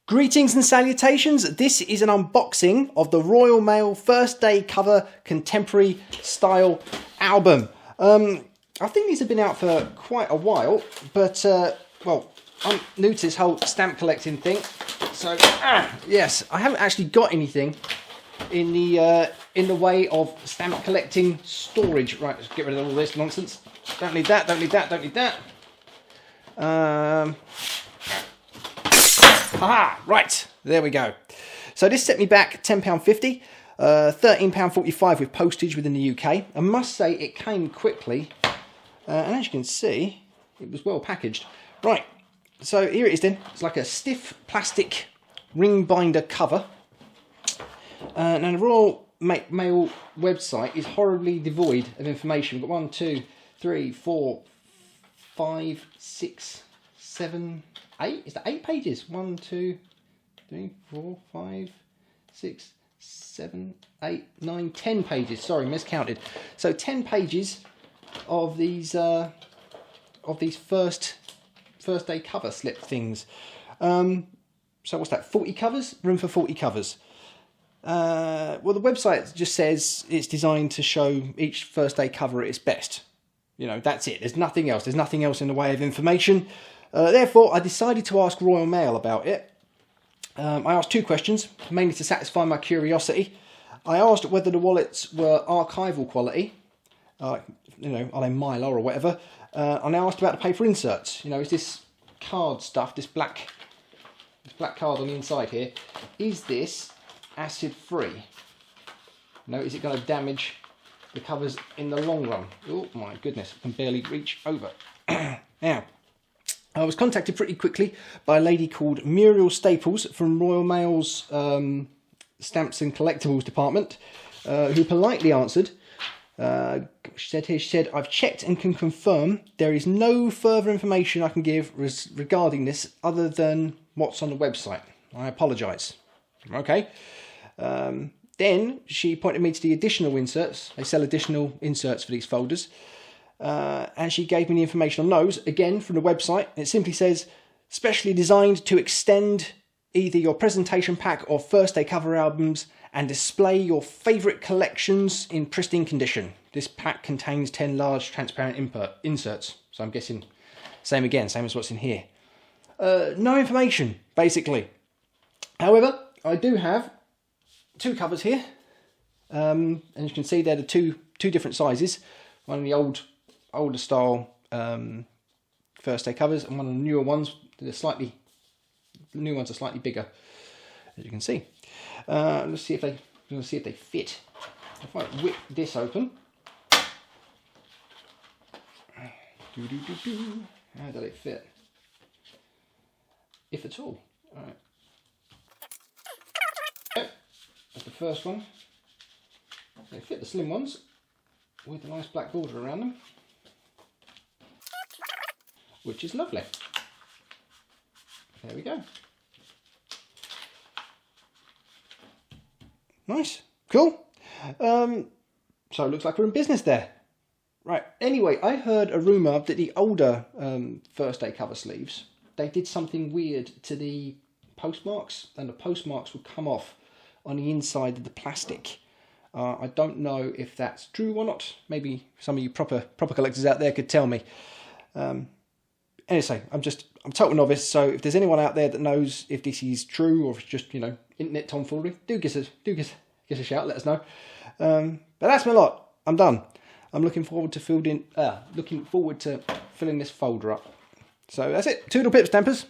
Greetings and salutations. This is an unboxing of the Royal Mail First Day Cover Contemporary Style album. I think these have been out for quite a while, but well, I'm new to this whole stamp collecting thing, so yes, I haven't actually got anything in the way of stamp collecting storage. Right, let's get rid of all this nonsense. Don't need that. Don't need that. Don't need that. Aha! Right, there we go. So this set me back £10.50, £13.45 with postage within the UK. I must say it came quickly, and as you can see, it was well packaged. Right, so here it is then. It's like a stiff plastic ring binder cover. Now the Royal Mail website is horribly devoid of information. We've got 1, 2, 3, 4, 5, 6, 7... 8? Is that 8 pages? 1, 2, 3, 4, 5, 6, 7, 8, 9, 10 pages. Sorry, miscounted. So 10 pages of these first day cover slip things. So what's that? 40 covers? Room for 40 covers. Well, the website just says it's designed to show each first day cover at its best. You know, that's it. There's nothing else. There's nothing else in the way of information. Therefore, I decided to ask Royal Mail about it. I asked 2 questions, mainly to satisfy my curiosity. I asked whether the wallets were archival quality, you know, are they Mylar or whatever. And I asked about the paper inserts. You know, is this card stuff, this black card on the inside here, is this acid-free? You know, is it going to damage the covers in the long run? Oh my goodness, I can barely reach over. Now, I was contacted pretty quickly by a lady called Muriel Staples from Royal Mail's Stamps and Collectibles department, who politely answered. She said, I've checked and can confirm there is no further information I can give regarding this other than what's on the website. I apologise. Okay. Then she pointed me to the additional inserts. They sell additional inserts for these folders. And she gave me the information on those, again from the website. It simply says, specially designed to extend either your presentation pack or first day cover albums and display your favourite collections in pristine condition. This pack contains 10 large transparent inserts. So I'm guessing same as what's in here. No information, basically. However, I do have 2 covers here. And you can see they're the two different sizes. One of the older style first day covers, and one of the newer ones. The new ones are slightly bigger, as you can see. Let's see if they fit. If I whip this open, how does it fit? If at all. All right. Okay. That's the first one. They fit the slim ones with a nice black border around them, which is lovely. There we go. Nice, cool. So it looks like we're in business there. Right, anyway, I heard a rumour that the older first day cover sleeves, they did something weird to the postmarks, and the postmarks would come off on the inside of the plastic. I don't know if that's true or not. Maybe some of you proper collectors out there could tell me. Anyway, I'm total novice, so if there's anyone out there that knows if this is true or if it's just, you know, internet tomfoolery, do give us a shout, let us know. But that's my lot. I'm done. I'm looking forward to filling this folder up. So that's it. Toodle pip, stampers.